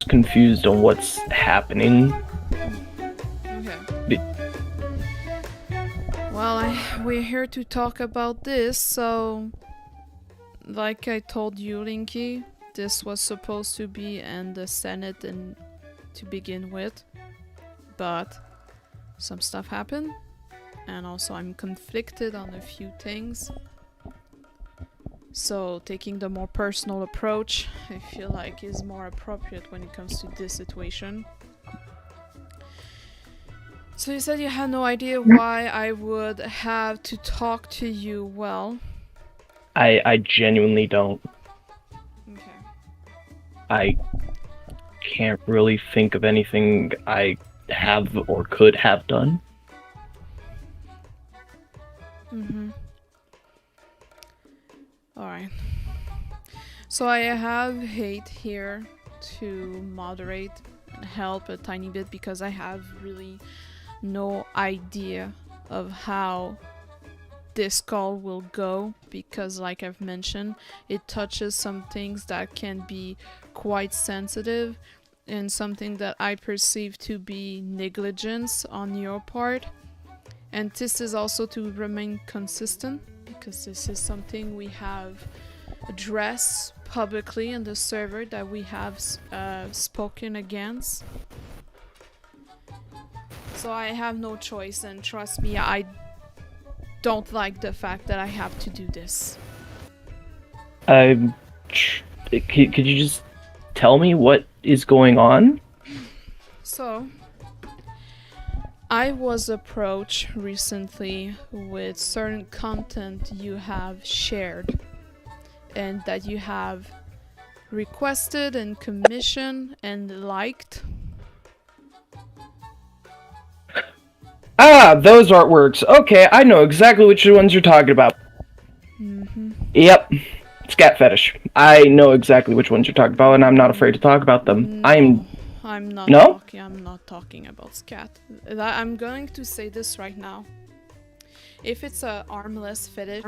Confused on what's happening. Okay. Well, we're here to talk about this, so like I told you, Linky, this was supposed to be in the Senate and to begin with, but some stuff happened, and also I'm conflicted on a few things. So taking the more personal approach, I feel like is more appropriate when it comes to this situation. So you said you had no idea why I would have to talk to you. Well, I genuinely don't. okay. I can't really think of anything I have or could have done. Mm-hmm. Alright. So I have hate here to moderate and help a tiny bit because I have really no idea of how this call will go, because like I've mentioned, it touches some things that can be quite sensitive and something that I perceive to be negligence on your part. And this is also to remain consistent, because this is something we have addressed publicly in the server that we have spoken against. So I have no choice, and trust me, I don't like the fact that I have to do this. Could you just tell me what is going on? So, I was approached recently with certain content you have shared and that you have requested and commissioned and liked. Ah, those artworks. Okay, I know exactly which ones you're talking about. Mm-hmm. Yep, scat fetish. I know exactly which ones you're talking about, and I'm not afraid to talk about them. No, I'm not talking about scat. I'm going to say this right now. If it's a armless fetish,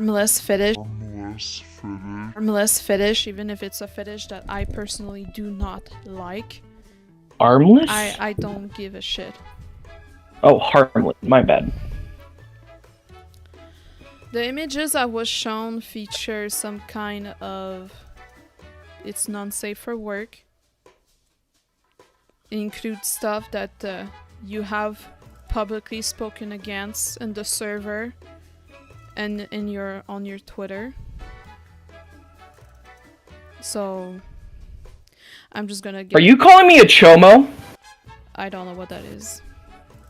even if it's a fetish that I personally do not like, Armless? I don't give a shit. Oh, harmless. My bad. The images I was shown feature some kind of... It's non-safe for work. It includes stuff that you have publicly spoken against in the server and on your Twitter. So I'm just gonna get... Are you calling me a chomo? I don't know what that is.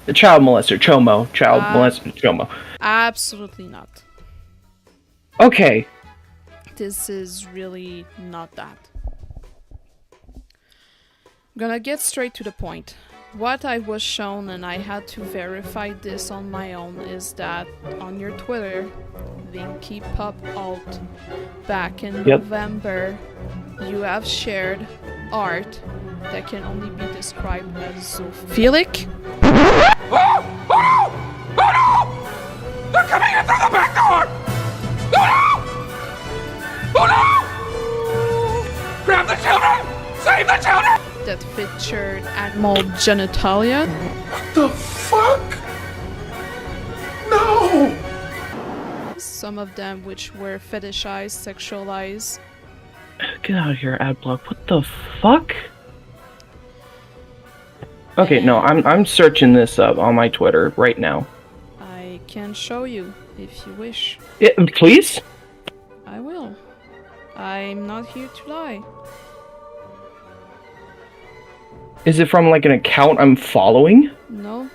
A child molester, chomo. Child molester, chomo. Absolutely not. Okay. This is really not that. I'm gonna get straight to the point. What I was shown, and I had to verify this on my own, is that on your Twitter, Linkiepaws back in November, you have shared art that can only be described as zoophilic. Oh! Oh no! Oh no! They're coming in through the back door! Oh no! that featured animal genitalia. The fuck? No! Some of them which were fetishized, sexualized. Get out of here, Adblock. What the fuck? Okay, no, I'm searching this up on my Twitter right now. I can show you if you wish. Please? I will. I'm not here to lie. Is it from like an account I'm following? No,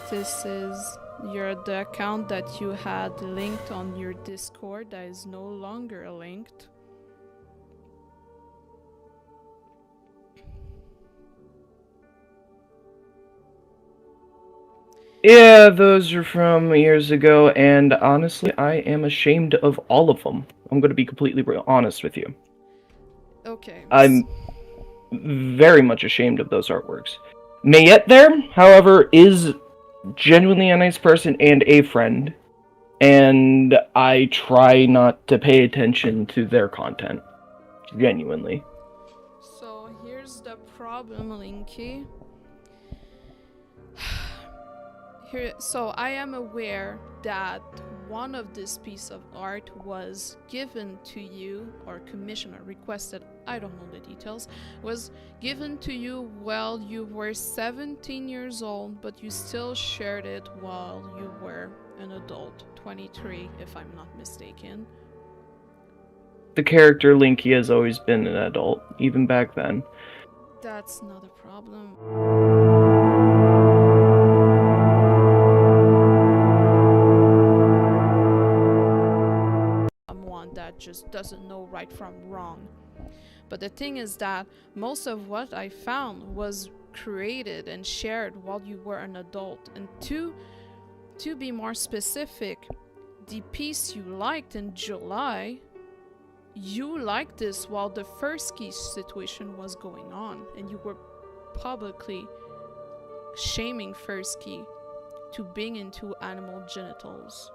this is the account that you had linked on your Discord that is no longer linked. Yeah, those are from years ago, and honestly, I am ashamed of all of them. I'm going to be completely honest with you. Okay. I'm very much ashamed of those artworks. Mayette there, however, is genuinely a nice person and a friend, and I try not to pay attention to their content. Genuinely. So here's the problem, Linky. So I am aware that one of this piece of art was given to you, or commissioned or requested, I don't know the details, was given to you while you were 17 years old, but you still shared it while you were an adult, 23 if I'm not mistaken. The character Linky has always been an adult, even back then. That's not a problem. Someone that just doesn't know right from wrong. But the thing is that most of what I found was created and shared while you were an adult. And to be more specific, the piece you liked in July, you liked this while the first key situation was going on, and you were publicly shaming First Key to being into animal genitals.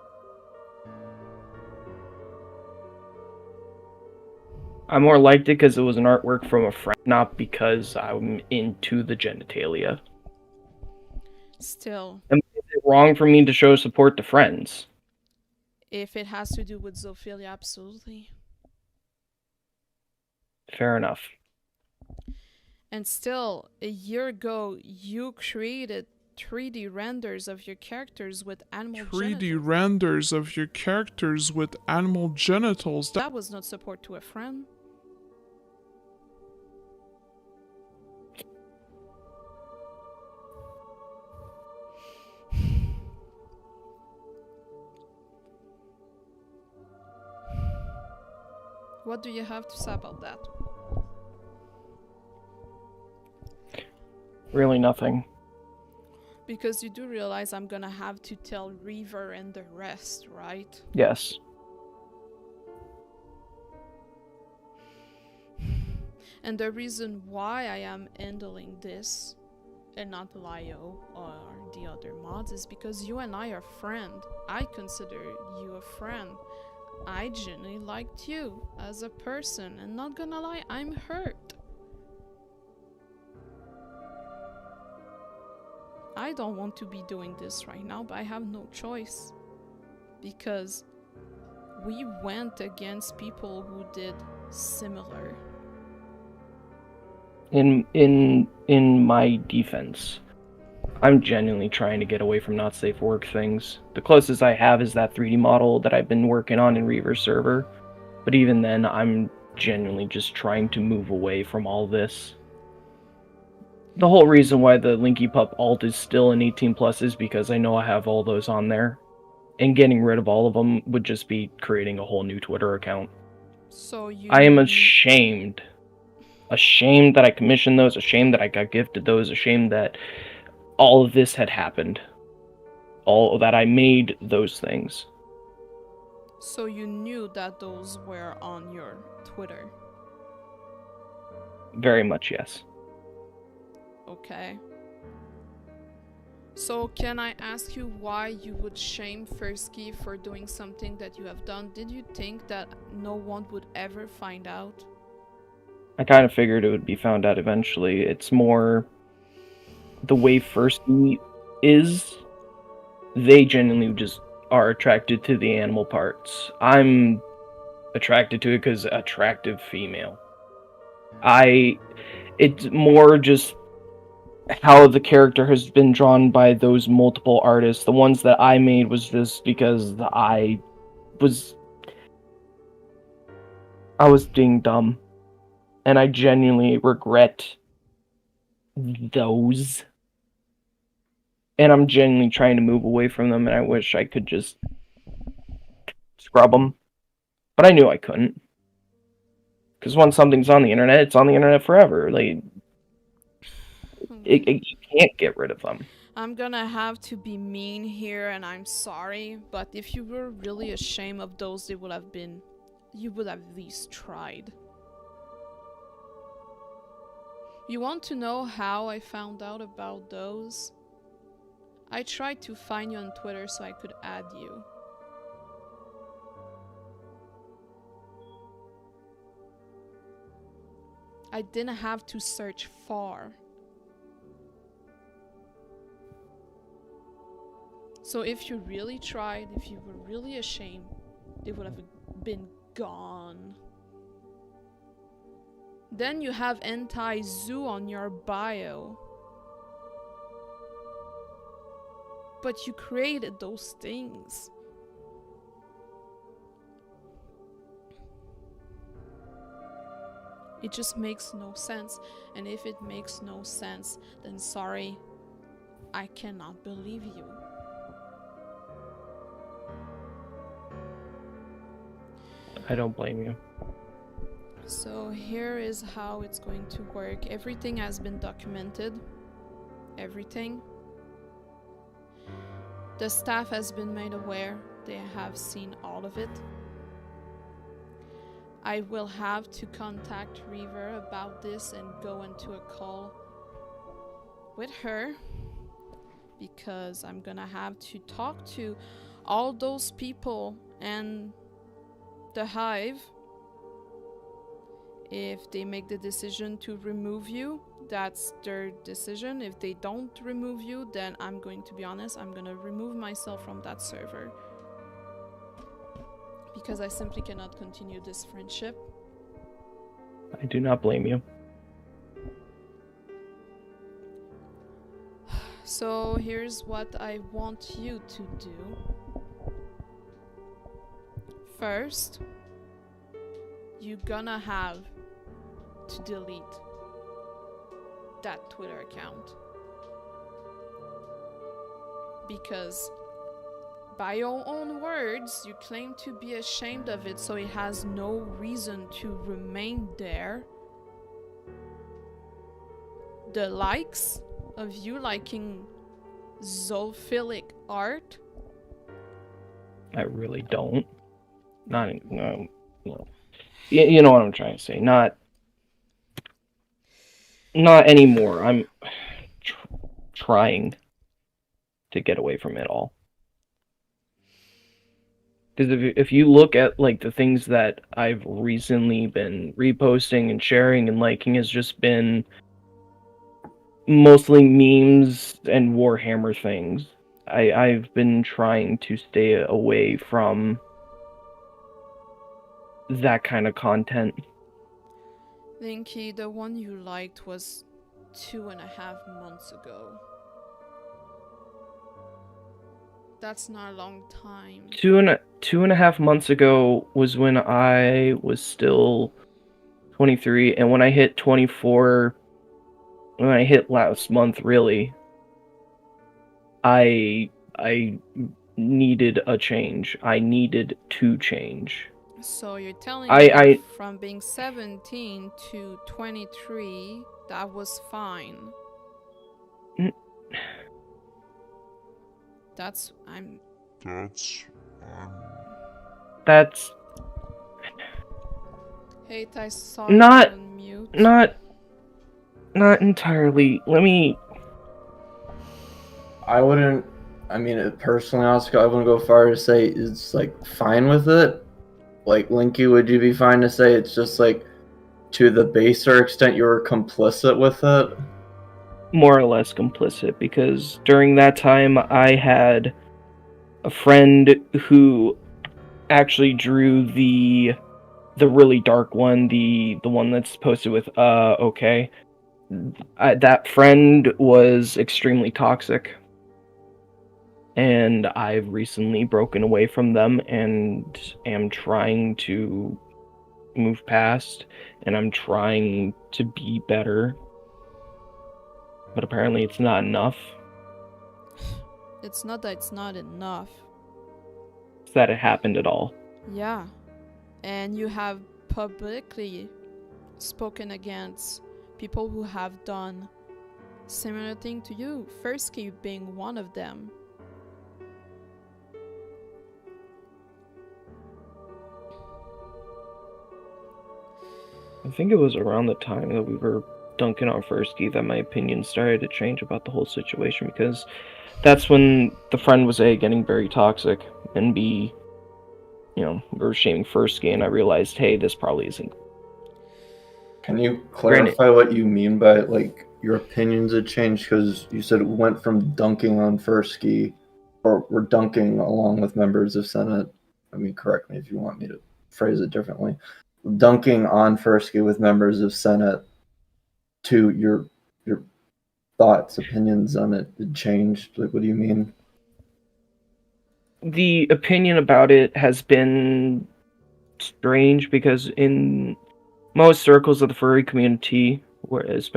I more liked it because it was an artwork from a friend, not because I'm into the genitalia. Still, And is it wrong for me to show support to friends? if it has to do with zoophilia, absolutely. Fair enough. And still, a year ago, you created 3D renders of your characters with animal 3D genitals. renders of your characters with animal genitals. That was not support to a friend. What do you have to say about that? Really nothing. Because you do realize I'm gonna have to tell Reaver and the rest, right? Yes. And the reason why I am handling this and not Lio or the other mods is because you and I are friends. I consider you a friend. I genuinely liked you as a person, and not gonna lie, I'm hurt. I don't want to be doing this right now, but I have no choice. Because we went against people who did similar. In my defense, I'm genuinely trying to get away from not safe for work things. The closest I have is that 3D model that I've been working on in Reaver's server. But even then, I'm genuinely just trying to move away from all this. The whole reason why the Linkiepaw alt is still an 18+ is because I know I have all those on there. And getting rid of all of them would just be creating a whole new Twitter account. So you... I am ashamed. Ashamed that I commissioned those, ashamed that I got gifted those, ashamed that all of this had happened. All that I made those things. So you knew that those were on your Twitter? Very much, yes. Okay. So can I ask you why you would shame First Key for doing something that you have done? Did you think that no one would ever find out? I kind of figured it would be found out eventually. It's more the way First Meat is. They genuinely just are attracted to the animal parts. I'm attracted to it because attractive female. It's more just how the character has been drawn by those multiple artists. The ones that I made was just because I was being dumb, and I genuinely regret those. And I'm genuinely trying to move away from them, and I wish I could just scrub them. But I knew I couldn't. Because once something's on the internet, it's on the internet forever. Like, you can't get rid of them. I'm gonna have to be mean here, and I'm sorry, but if you were really ashamed of those, you would have at least tried. You want to know how I found out about those? I tried to find you on Twitter so I could add you. I didn't have to search far. So if you really tried, if you were really ashamed, they would have been gone. Then you have anti-zoo on your bio. But you created those things. It just makes no sense. And if it makes no sense, then sorry, I cannot believe you. I don't blame you. So here is how it's going to work. Everything has been documented. Everything. The staff has been made aware. They have seen all of it. I will have to contact Reaver about this and go into a call with her, because I'm gonna have to talk to all those people and the hive. If they make the decision to remove you, that's their decision. If they don't remove you, then I'm going to be honest, I'm gonna remove myself from that server. Because I simply cannot continue this friendship. I do not blame you. So here's what I want you to do. First, you're gonna have to delete that Twitter account. Because by your own words, you claim to be ashamed of it, so it has no reason to remain there. The likes of you liking zoophilic art? I really don't. No. You know what I'm trying to say. Not anymore. I'm trying to get away from it all. Because if you look at like the things that I've recently been reposting and sharing and liking, has just been mostly memes and Warhammer things. I've been trying to stay away from that kind of content. Linky, the one you liked was 2.5 months ago. That's not a long time. 2.5 months ago was when I was still 23, and when I hit 24, when I hit last month, really, I needed a change. I needed to change. So you're telling me from being 17 to 23, that was fine. That's Hey, I saw you on mute. Not entirely. I mean, personally, Oscar, I wouldn't go far to say it's like fine with it. Like, Linky, would you be fine to say it's just like to the baser extent you were complicit with it? More or less complicit, because during that time I had a friend who actually drew the really dark one, the one that's posted with okay. That friend was extremely toxic, and I've recently broken away from them and am trying to move past, and I'm trying to be better, but apparently it's not enough. It's not that it's not enough. It's that it happened at all. Yeah. And you have publicly spoken against people who have done similar thing to you, Fursky being one of them. I think it was around the time that we were dunking on Fursky that my opinion started to change about the whole situation, because that's when the friend was A, getting very toxic, and B, we were shaming Fursky, and I realized, hey, this probably isn't. Can you clarify what you mean by, like, your opinions had changed? Because you said it went from dunking on Fursky, or we're dunking along with members of Senate. I mean, correct me if you want me to phrase it differently. Dunking on Fursky with members of Senate to your thoughts, opinions on it changed. Like, what do you mean? The opinion about it has been strange, because in most circles of the furry community, which is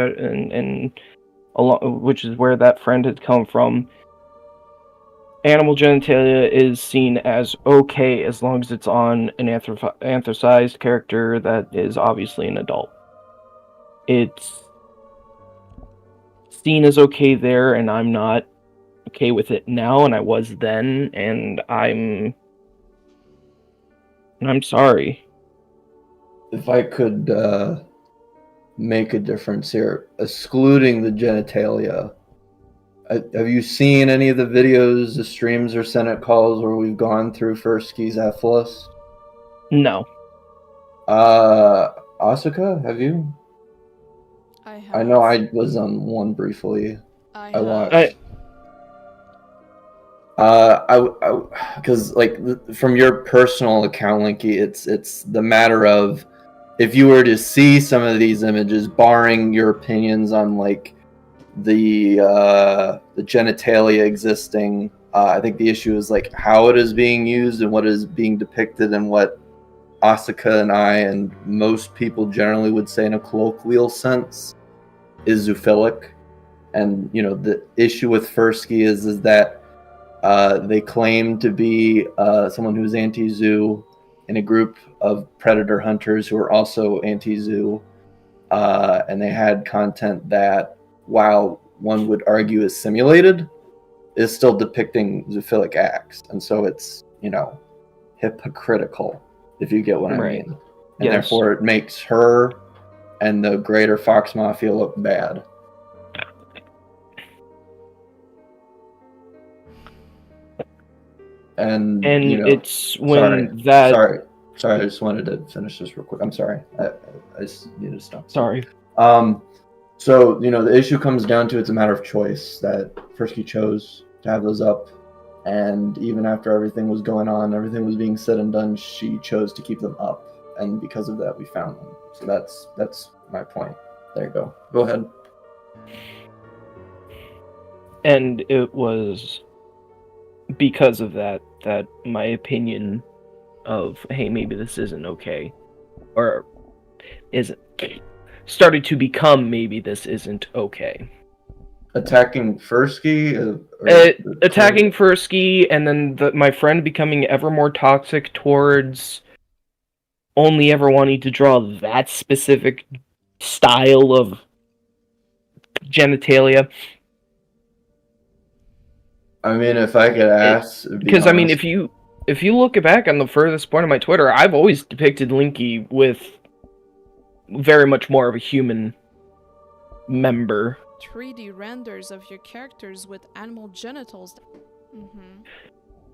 where that friend had come from, animal genitalia is seen as okay as long as it's on an anthracized character that is obviously an adult. It's seen as okay there, and I'm not okay with it now, and I was then, and I'm sorry. If I could make a difference here, excluding the genitalia, have you seen any of the videos, the streams, or Senate calls where we've gone through Fursky's F list? No. Asuka, have you? I have. I know I was on one briefly. I watched. Because like from your personal account, Linky, it's the matter of, if you were to see some of these images, barring your opinions on like the genitalia existing, I think the issue is like how it is being used and what is being depicted, and what Asuka and I and most people generally would say in a colloquial sense is zoophilic. And the issue with Fursky is that they claim to be someone who's anti-zoo in a group of predator hunters who are also anti-zoo, and they had content that, while one would argue is simulated, is still depicting zoophilic acts, and so it's hypocritical, if you get what I mean, and yes. Therefore it makes her and the greater Fox Mafia look bad. And it's when sorry, I just wanted to finish this real quick. I'm sorry. I just need to stop. Sorry. So the issue comes down to, it's a matter of choice that Fursky chose to have those up, and even after everything was going on, everything was being said and done, she chose to keep them up, and because of that we found them. So that's my point. There you go. Go ahead. And it was because of that my opinion of, hey, maybe this isn't okay, or isn't, started to become, maybe this isn't okay. Attacking Fursky? Attacking Fursky, and then my friend becoming ever more toxic towards only ever wanting to draw that specific style of genitalia. I mean, if I could ask, because I mean, if you look back on the furthest point of my Twitter, I've always depicted Linky with very much more of a human member. 3D renders of your characters with animal genitals.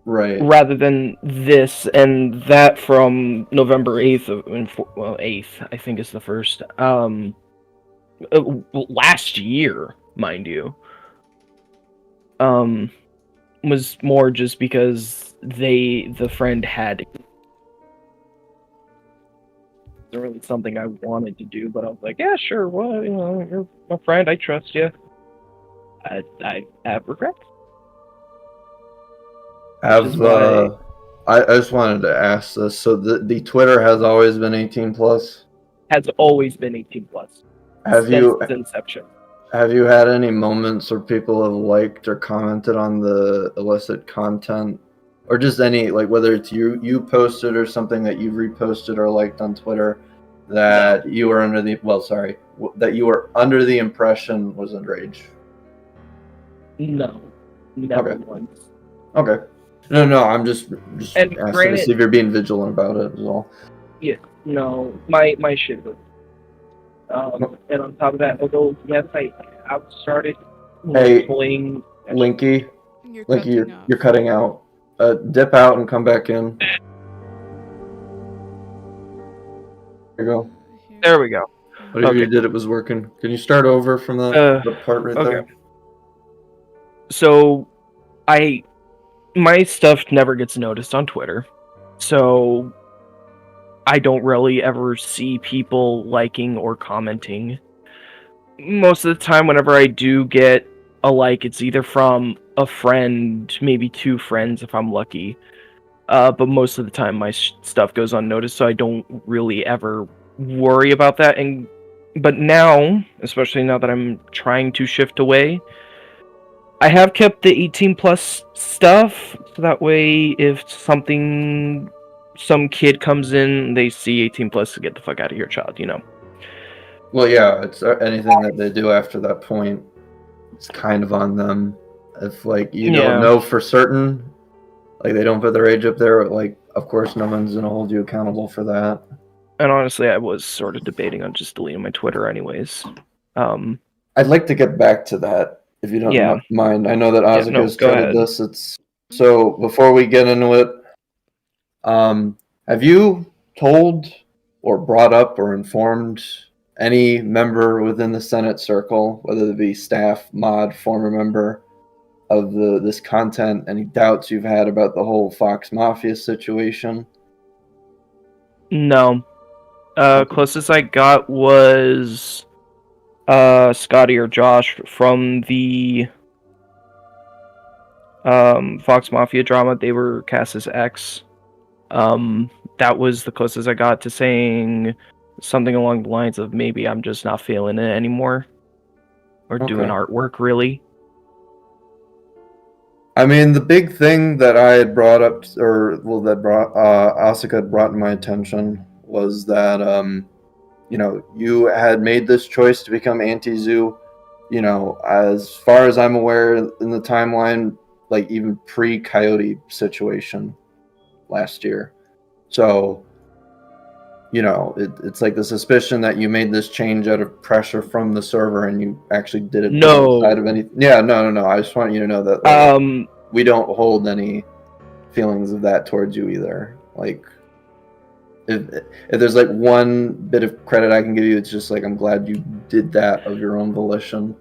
Right. rather than this and that from November 8th well 8th I think is the first last year, mind you. Was more just because the friend had wasn't really something I wanted to do, but I was like, yeah, sure, well, you're my friend, I trust you. I have regrets. Which is Have why I just wanted to ask this. So the Twitter has always been 18 plus. has always been 18 plus Have since you its inception. have you had any moments where people have liked or commented on the illicit content, or just any, like, whether it's you posted or something that you've reposted or liked on Twitter that you were under the that you were under the impression was underage? No, never Okay. once. Okay. No, I'm just And asking to granted, see if you're being vigilant about it is all. yeah, no, my shit was. And on top of that, although yes, I have started Hey, playing. Linky, You're Linky, cutting off. you're cutting out. Dip out and come back in. There you go. Here. There we go. Whatever you Okay. did, it was working. Can you start over from the part right okay. there? So, my stuff never gets noticed on Twitter, so I don't really ever see people liking or commenting. Most of the time, whenever I do get a like, it's either from a friend, maybe two friends if I'm lucky. But most of the time, my stuff goes unnoticed, so I don't really ever worry about that. But now, especially now that I'm trying to shift away, I have kept the 18 plus stuff, so that way if some kid comes in, they see 18 plus to get the fuck out of here, child, Well, yeah, it's anything that they do after that point, it's kind of on them. If, like, you don't Yeah. know for certain, like, they don't put their age up there, like, of course no one's gonna hold you accountable for that. And honestly, I was sort of debating on just deleting my Twitter anyways. I'd like to get back to that, if you don't Yeah. mind. I know that Yeah, Ozzy no, has go started ahead. this. So before we get into it, have you told or brought up or informed any member within the Senate circle, whether it be staff, mod, former member, of this content? Any doubts you've had about the whole Fox Mafia situation? No. Closest I got was Scotty or Josh from the Fox Mafia drama. They were cast as X. That was the closest I got to saying something along the lines of maybe I'm just not feeling it anymore, or doing artwork really. I mean, the big thing that I had brought up, that Asuka had brought to my attention, was that you had made this choice to become anti-zoo. As far as I'm aware, in the timeline, like even pre-Coyote situation last year. So, it's like the suspicion that you made this change out of pressure from the server, and you actually did it outside of any. Yeah, no. I just want you to know that we don't hold any feelings of that towards you either. Like, if there's like one bit of credit I can give you, it's just like I'm glad you did that of your own volition.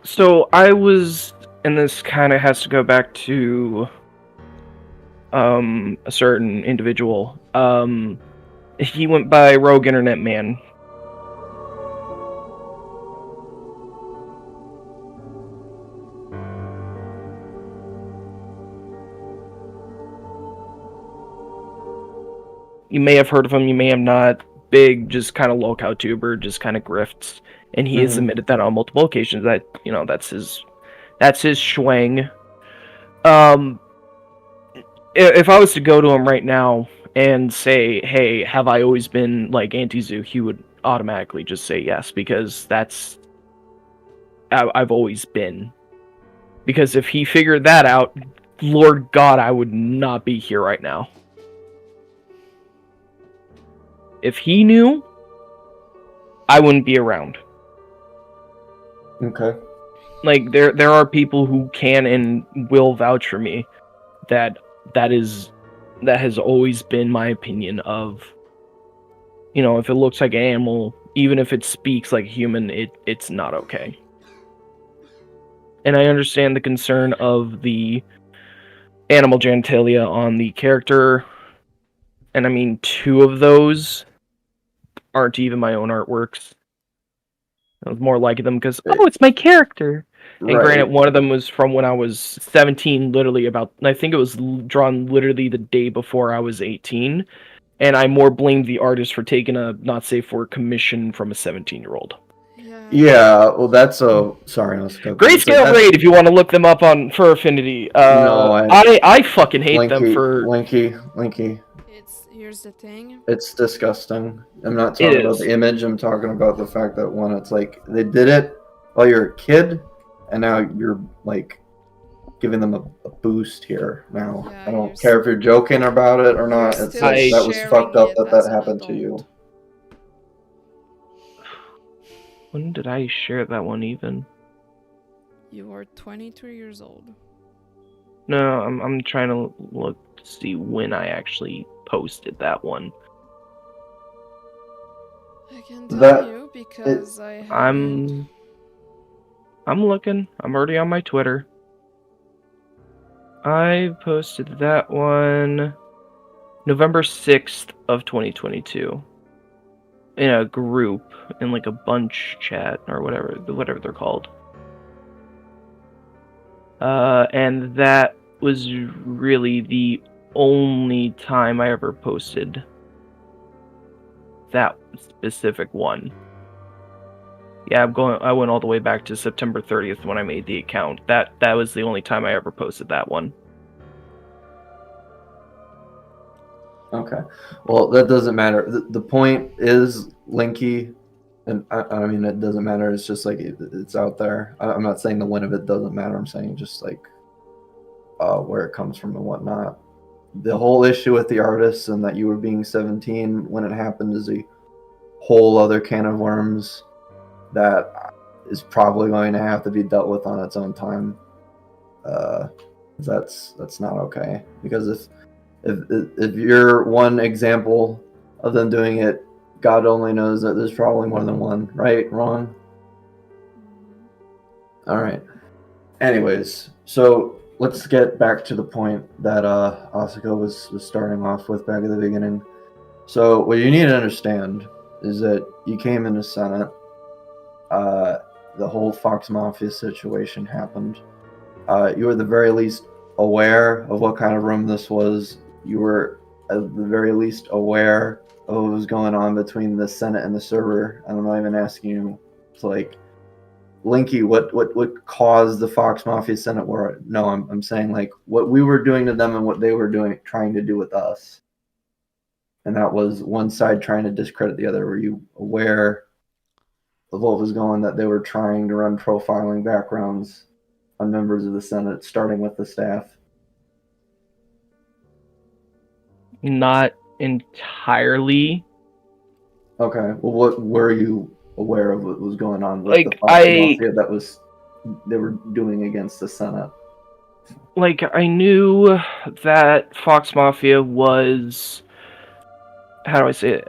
So I was, and this kind of has to go back to a certain individual. He went by Rogue Internet Man. You may have heard of him, you may have not. Big, just kind of lolcow tuber, just kind of grifts, and he has admitted that on multiple occasions. That that's his schwang. If I was to go to him right now and say, "Hey, have I always been like anti-zoo?" he would automatically just say yes, because I've always been. Because if he figured that out, Lord God, I would not be here right now. If he knew, I wouldn't be around. Okay. Like, there are people who can and will vouch for me. that has always been my opinion of, if it looks like an animal, even if it speaks like a human, it's not okay. And I understand the concern of the animal genitalia on the character, and I mean, 2 of those aren't even my own artworks. I was more liking them because, it's my character. And granted, one of them was from when I was 17, literally I think it was drawn literally the day before I was 18. And I more blamed the artist for taking a not safe for commission from a 17-year-old. Yeah, well, that's sorry, let's go. Grayscale Raid, if you want to look them up on Fur Affinity. No, I fucking hate them for Linky. Here's the thing. It's disgusting. I'm not talking about the image. I'm talking about the fact that one, it's like they did it while you're a kid, and now you're like giving them a boost here. Now I don't care if you're joking about it or not. It's like that was fucked up that happened to you. When did I share that one even? You were 23 years old. No, I'm trying to look to see when I actually posted that one. I can tell you because I'm looking. I'm already on my Twitter. I posted that one November 6th of 2022 in a group, in like a bunch chat or whatever they're called. And that was really the only time I ever posted that specific one. Yeah, I went all the way back to September 30th when I made the account. That was the only time I ever posted that one. Okay. Well, that doesn't matter. The point is, Linky, and I mean, it doesn't matter. It's just like it's out there. I'm not saying the win of it doesn't matter. I'm saying just like where it comes from and whatnot. The whole issue with the artists and that you were being 17 when it happened is a whole other can of worms that is probably going to have to be dealt with on its own time. That's not okay, because if you're one example of them doing it, God only knows that there's probably more than one, right? Wrong? All right. Anyways, so let's get back to the point that Asuka was starting off with back at the beginning. So what you need to understand is that you came into Senate. The whole Fox Mafia situation happened. You were at the very least aware of what kind of room this was. You were at the very least aware of what was going on between the Senate and the server. And I'm not even asking you to like, Linky, what caused the Fox Mafia Senate war? No, I'm saying like what we were doing to them and what they were trying to do with us. And that was one side trying to discredit the other. Were you aware of what was going on, that they were trying to run profiling backgrounds on members of the Senate, starting with the staff? Not entirely. Okay. Well, what were you aware of what was going on with the Fox Mafia that they were doing against the Senate? Like, I knew that Fox Mafia was, how do I say it?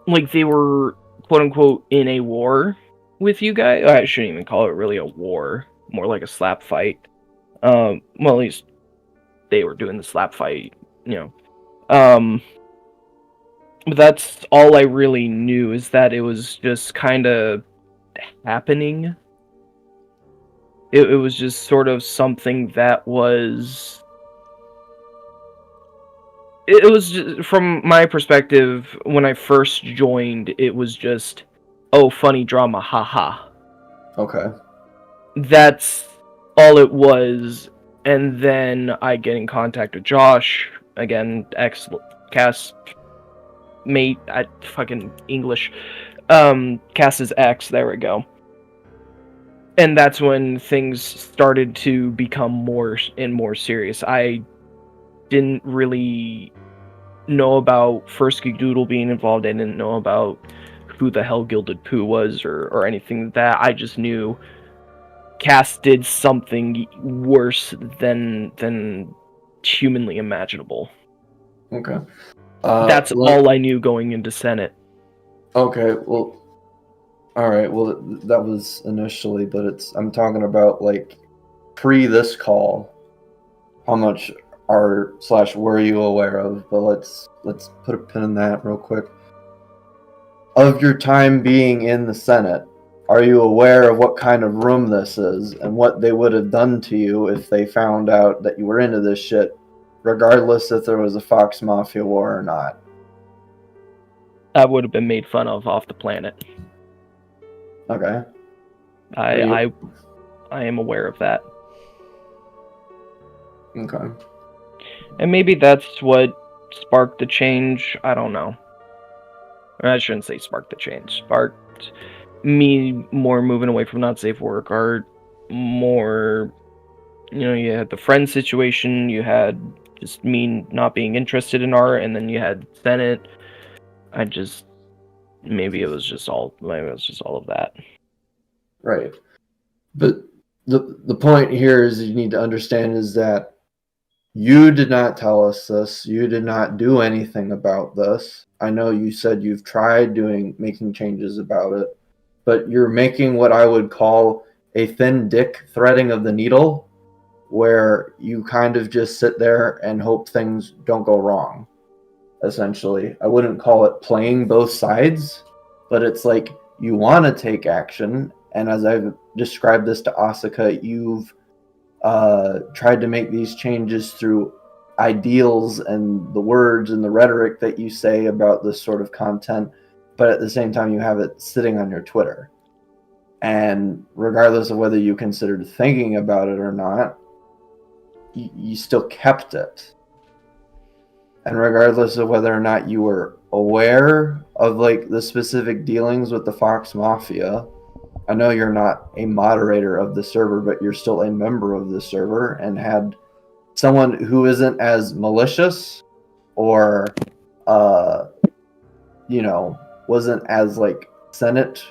Like they were quote unquote in a war with you guys. I shouldn't even call it really a war, more like a slap fight. Well, at least they were doing the slap fight, But that's all I really knew, is that it was just kind of happening. It was just sort of something that was... It was just, from my perspective, when I first joined, it was just, oh, funny drama, haha. Okay. That's all it was. And then I get in contact with Josh, again, ex-cast mate at fucking English. Cass's ex, there we go. And that's when things started to become more and more serious. I didn't really know about First Geek Doodle being involved. I didn't know about who the hell Gilded Pooh was or anything like that. I just knew Cass did something worse than humanly imaginable. Okay. That's all I knew going into Senate. Okay, well, all right. Well, that was initially, but I'm talking about like pre this call. How much were you aware of? But let's put a pin in that real quick. Of your time being in the Senate, are you aware of what kind of room this is and what they would have done to you if they found out that you were into this shit, regardless if there was a Fox Mafia war or not? I would have been made fun of off the planet. Okay. I am aware of that. Okay. And maybe that's what sparked the change. I don't know. Or I shouldn't say sparked the change. Sparked me more moving away from not safe work, or more, you had the friend situation, you had just me not being interested in art, and then you had Senate. Maybe it was just all of that. Right. But the point here is you need to understand is that you did not tell us this. You did not do anything about this. I know you said you've tried making changes about it, but you're making what I would call a thin dick threading of the needle, where you kind of just sit there and hope things don't go wrong. Essentially, I wouldn't call it playing both sides, but it's like you want to take action, and as I've described this to Asuka, you've tried to make these changes through ideals and the words and the rhetoric that you say about this sort of content, but at the same time you have it sitting on your Twitter. And regardless of whether you considered thinking about it or not, you still kept it. And regardless of whether or not you were aware of like the specific dealings with the Fox Mafia, I know you're not a moderator of the server, but you're still a member of the server, and had someone who isn't as malicious or, wasn't as like Senate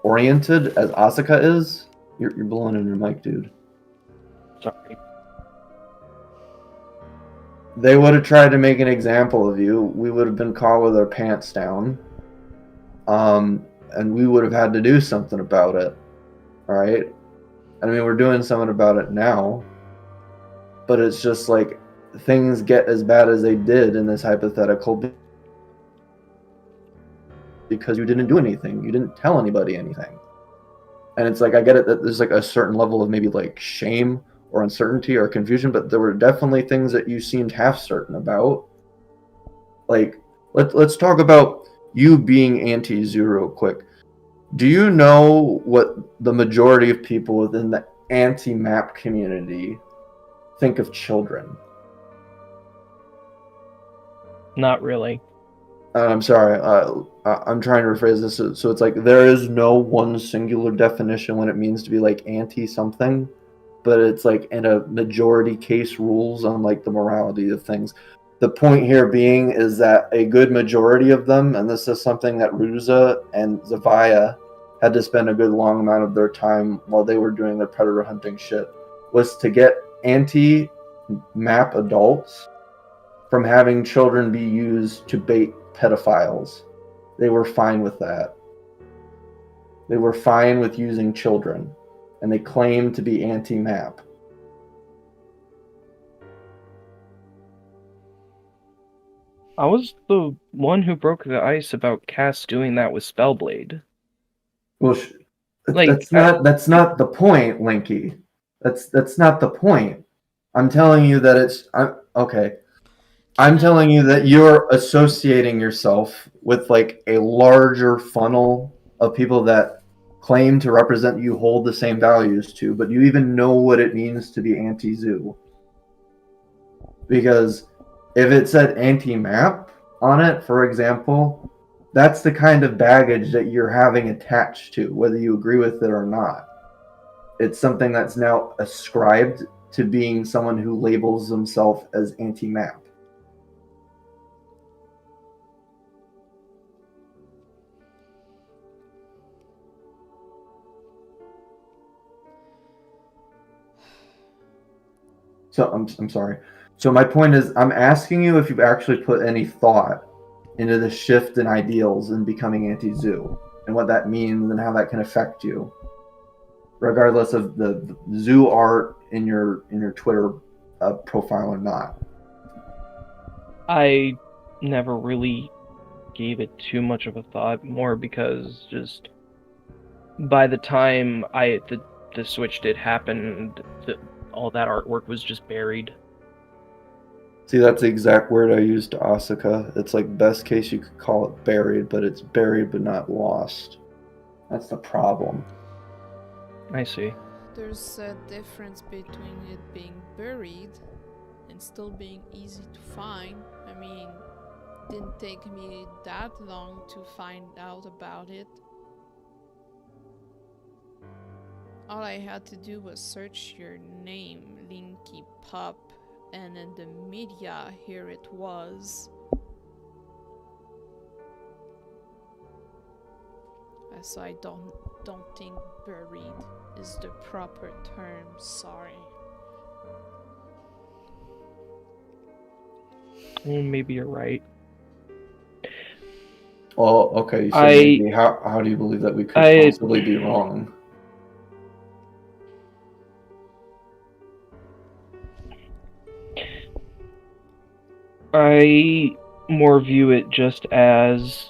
oriented as Asuka is. You're blowing in your mic, dude. Sorry. They would have tried to make an example of you. We would have been caught with our pants down. And we would have had to do something about it. All right? I mean, we're doing something about it now. But it's just like things get as bad as they did in this hypothetical because you didn't do anything. You didn't tell anybody anything. And it's like, I get it that there's like a certain level of maybe like shame or uncertainty or confusion, but there were definitely things that you seemed half certain about. Like, let's talk about you being anti-zoo real quick. Do you know what the majority of people within the anti-map community think of children? Not really. I'm sorry. I'm trying to rephrase this. So it's like there is no one singular definition when it means to be like anti-something, but it's like in a majority case rules on like the morality of things. The point here being is that a good majority of them, and this is something that Ruza and Zavaya had to spend a good long amount of their time while they were doing their predator hunting shit, was to get anti-map adults from having children be used to bait pedophiles. They were fine with that. They were fine with using children, and they claimed to be anti-map. I was the one who broke the ice about Cass doing that with Spellblade. Well, Like, that's not the point, Linky. That's not the point. I'm telling you that okay. I'm telling you that you're associating yourself with like a larger funnel of people that claim to represent you, hold the same values to, but you even know what it means to be anti-zoo. Because if it said anti-map on it, for example, that's the kind of baggage that you're having attached to, whether you agree with it or not. It's something that's now ascribed to being someone who labels themselves as anti-map. So I'm sorry. So my point is, I'm asking you if you've actually put any thought into the shift in ideals and becoming anti-zoo, and what that means and how that can affect you, regardless of the zoo art in your Twitter profile or not. I never really gave it too much of a thought, more because just by the time the switch did happen, all that artwork was just buried. See, that's the exact word I used to Asuka. It's like best case you could call it buried, but it's buried but not lost. That's the problem. I see. There's a difference between it being buried and still being easy to find. I mean, it didn't take me that long to find out about it. All I had to do was search your name, Linkiepaws, and in the media, here it was. So I don't think buried is the proper term, sorry. Maybe you're right. Well, okay, so maybe how do you believe that we could possibly be wrong? I more view it just as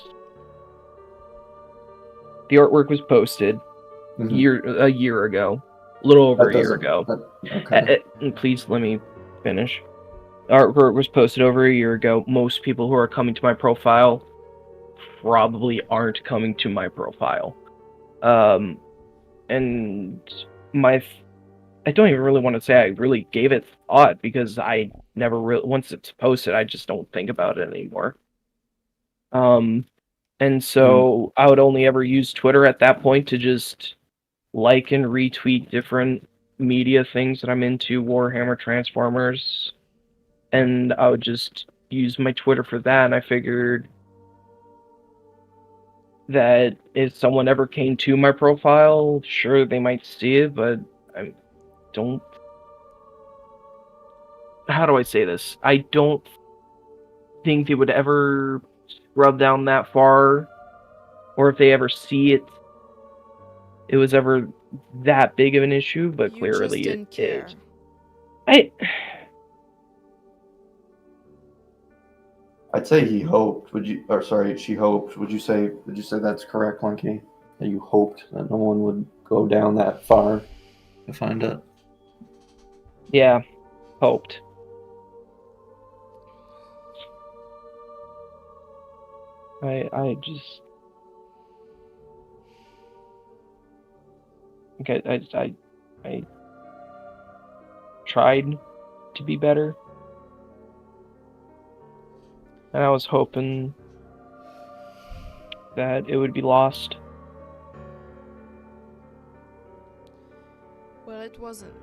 the artwork was posted a year ago, a little over a year ago. Okay. Please let me finish. Artwork was posted over a year ago. Most people who are coming to my profile probably aren't coming to my profile. And I don't even really want to say I really gave it thought, because I never really, once it's posted, I just don't think about it anymore. And so I would only ever use Twitter at that point to just like and retweet different media things that I'm into, Warhammer, Transformers, and I would just use my Twitter for that. And I figured that if someone ever came to my profile, sure, they might see it, but I don't. How do I say this? I don't think they would ever scrub down that far, or if they ever see it, it was ever that big of an issue, but You clearly just didn't care. I'd say he hoped. She hoped. Would you say that's correct, Lunky? That you hoped that no one would go down that far to find it? Yeah, hoped. I just. Okay, I tried to be better, and I was hoping that it would be lost. Well, it wasn't,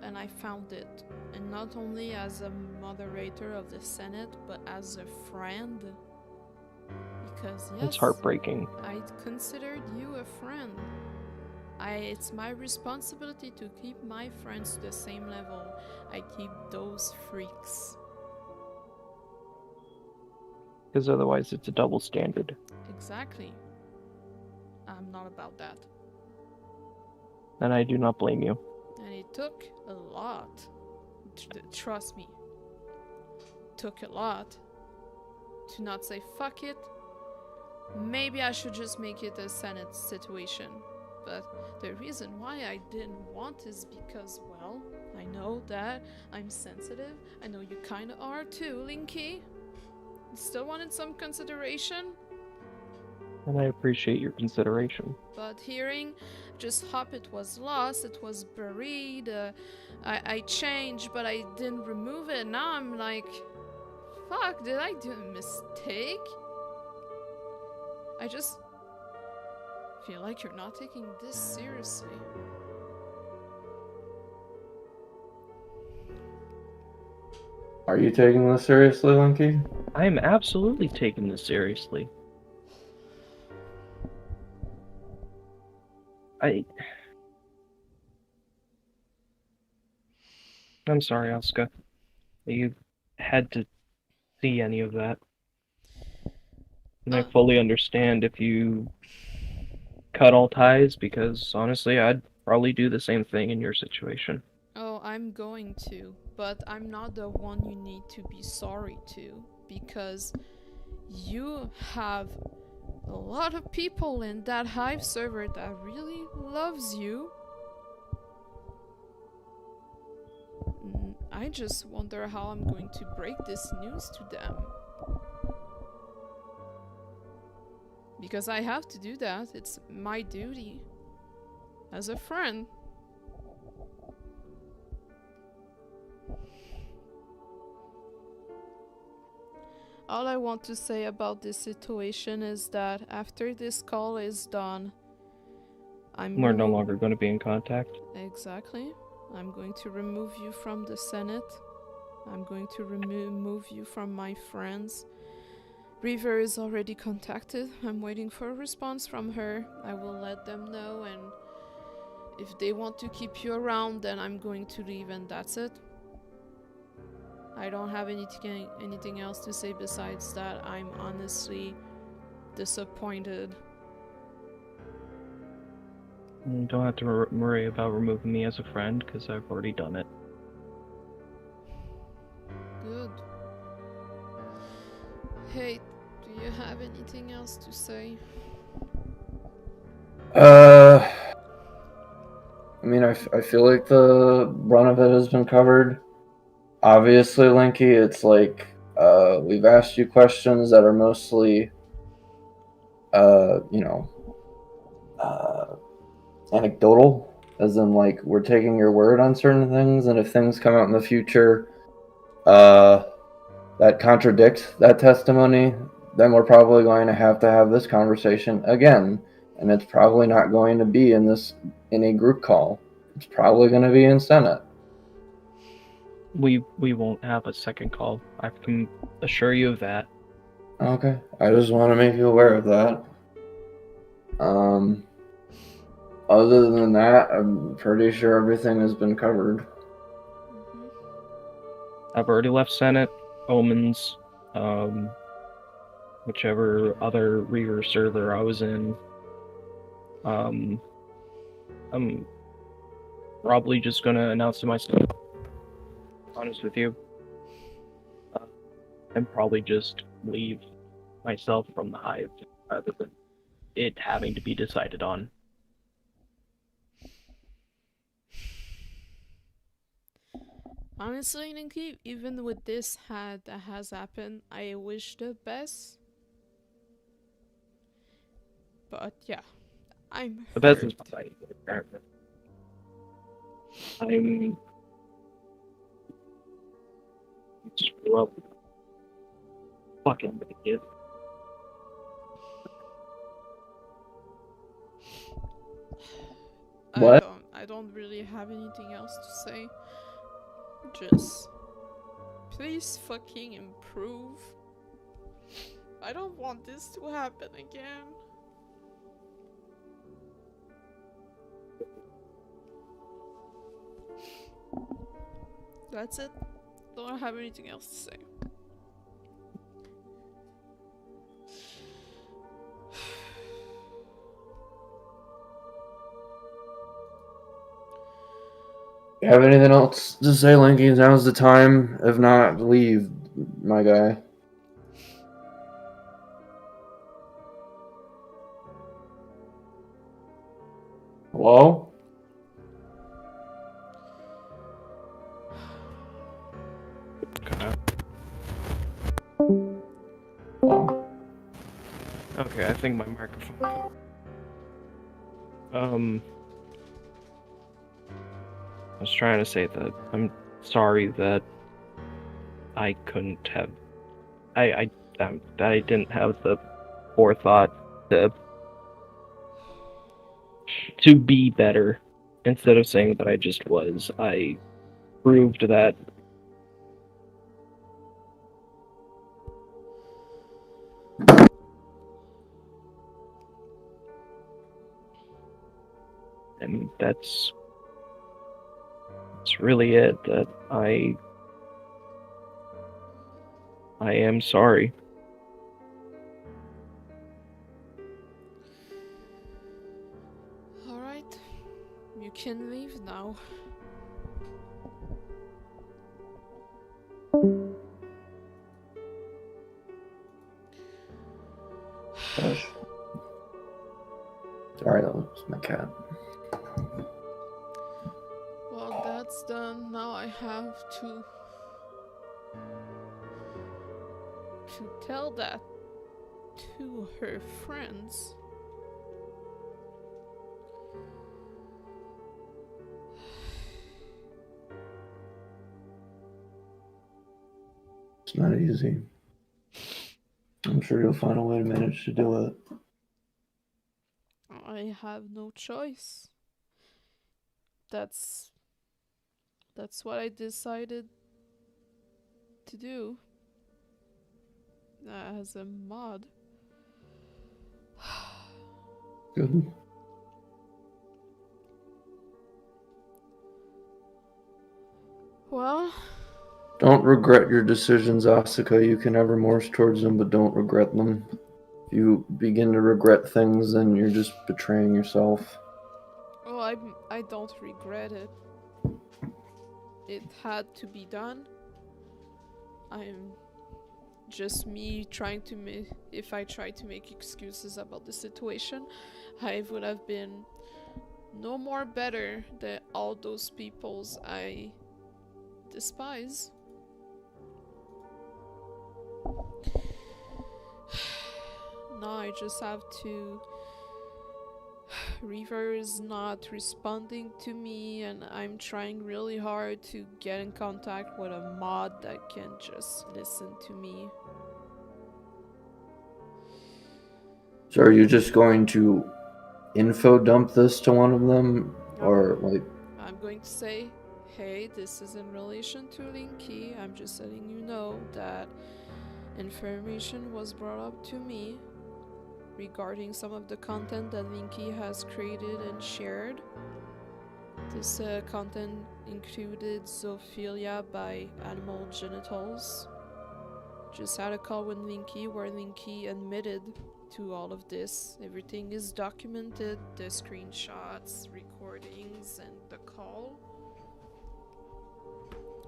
and I found it. And not only as a moderator of the Senate, but as a friend. Because yes, It's heartbreaking. I considered you a friend. It's my responsibility to keep my friends to the same level I keep those freaks. Because otherwise it's a double standard. Exactly. I'm not about that. And I do not blame you. And it took a lot. Trust me. It took a lot to not say fuck it. Maybe I should just make it a Senate situation. But the reason why I didn't want is because, well, I know that I'm sensitive. I know you kinda are too, Linky. Still wanted some consideration. And I appreciate your consideration. But hearing just hop it was lost, it was buried, I changed but I didn't remove it. Now I'm like, fuck, did I do a mistake? I just feel like you're not taking this seriously. Are you taking this seriously, Linky? I am absolutely taking this seriously. I'm sorry, Asuka. You had to see any of that. And I Uh, fully understand if you cut all ties, because honestly, I'd probably do the same thing in your situation. oh, I'm going to, but I'm not the one you need to be sorry to, because you have a lot of people in that Hive server that really loves you. I just wonder how I'm going to break this news to them. Because I have to do that. It's my duty. As a friend. All I want to say about this situation is that after this call is done, We're no longer going to be in contact. Exactly. I'm going to remove you from the Senate. I'm going to remove you from my friends. River is already contacted. I'm waiting for a response from her. I will let them know, and if they want to keep you around, then I'm going to leave, and that's it. I don't have anything else to say besides that. I'm honestly disappointed. You don't have to worry about removing me as a friend, because I've already done it. Good. Hey, do you have anything else to say? I mean, I feel like the run of it has been covered. Obviously, Linky, it's like we've asked you questions that are mostly, you know, anecdotal, as in like we're taking your word on certain things, and if things come out in the future that contradict that testimony, then we're probably going to have this conversation again, and it's probably not going to be in a group call. It's probably going to be in Senate. We won't have a second call. I can assure you of that. Okay, I just want to make you aware of that. Other than that, I'm pretty sure everything has been covered. I've already left Senate, Omens, whichever other Reaver server I was in. I'm probably just gonna announce to myself, honest with you, and probably just leave myself from the hive rather than it having to be decided on. Honestly, Ninky, even with this that has happened, I wish the best. But yeah, I'm The best hurt. is decided, apparently. I'm screw up. Fucking idiot. What? I don't really have anything else to say. Just please fucking improve. I don't want this to happen again. That's it. Don't have anything else to say. You have anything else to say, Linky? Now's the time. If not, leave, my guy. Hello? Hello? Okay, I think my microphone. I was trying to say that I'm sorry that I couldn't have. That I didn't have the forethought to be better. Instead of saying that I just was, I proved that. And that's that's really it. That I am sorry. Alright, you can leave now. Gosh. Sorry, that was my cat. Well, that's done. Now I have to tell that to her friends. It's not easy. I'm sure you'll find a way to manage to do it. I have no choice. That's what I decided to do as a mod. Good. Well, Don't regret your decisions, Asuka. You can have remorse towards them, but don't regret them. If you begin to regret things, then you're just betraying yourself. oh, I don't regret it. It had to be done. I'm just me trying to make. If I tried to make excuses about the situation, I would have been no more better than all those peoples I despise. Now I just have to. Reaver is not responding to me, and I'm trying really hard to get in contact with a mod that can just listen to me. So are you just going to info dump this to one of them? Or like I'm going to say, hey, this is in relation to Linky. I'm just letting you know that information was brought up to me regarding some of the content that Linky has created and shared. This content included zoophilia by animal genitals. Just had a call with Linky where Linky admitted to all of this. Everything is documented, the screenshots, recordings, and the call.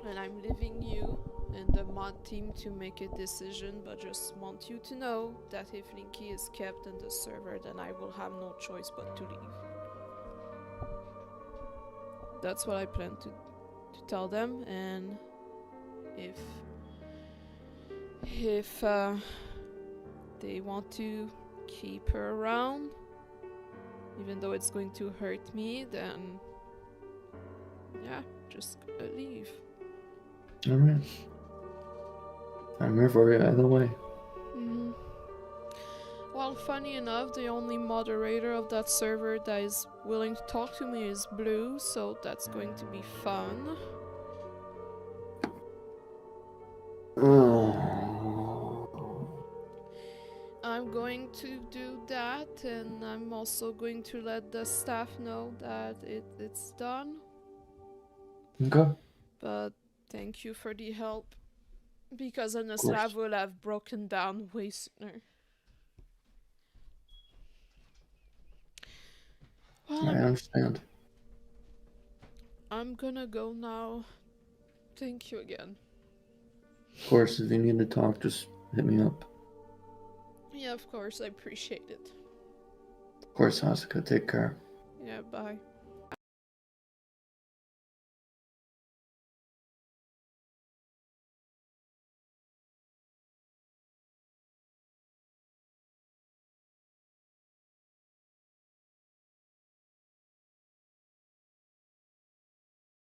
And I'm leaving you and the mod team to make a decision, but just want you to know that if Linky is kept in the server, then I will have no choice but to leave. That's what I plan to tell them, and if they want to keep her around, even though it's going to hurt me, then yeah, just leave. alright. I'm here for you either way. Mm-hmm. Well, funny enough, the only moderator of that server that is willing to talk to me is Blue, so that's going to be fun. I'm going to do that, and I'm also going to let the staff know that it's done. Okay. But thank you for the help, because Anaslav will have broken down way sooner. Well, I understand. I'm gonna go now. Thank you again. Of course, if you need to talk, just hit me up. Yeah, of course, I appreciate it. Of course, Asuka, take care. Yeah, bye.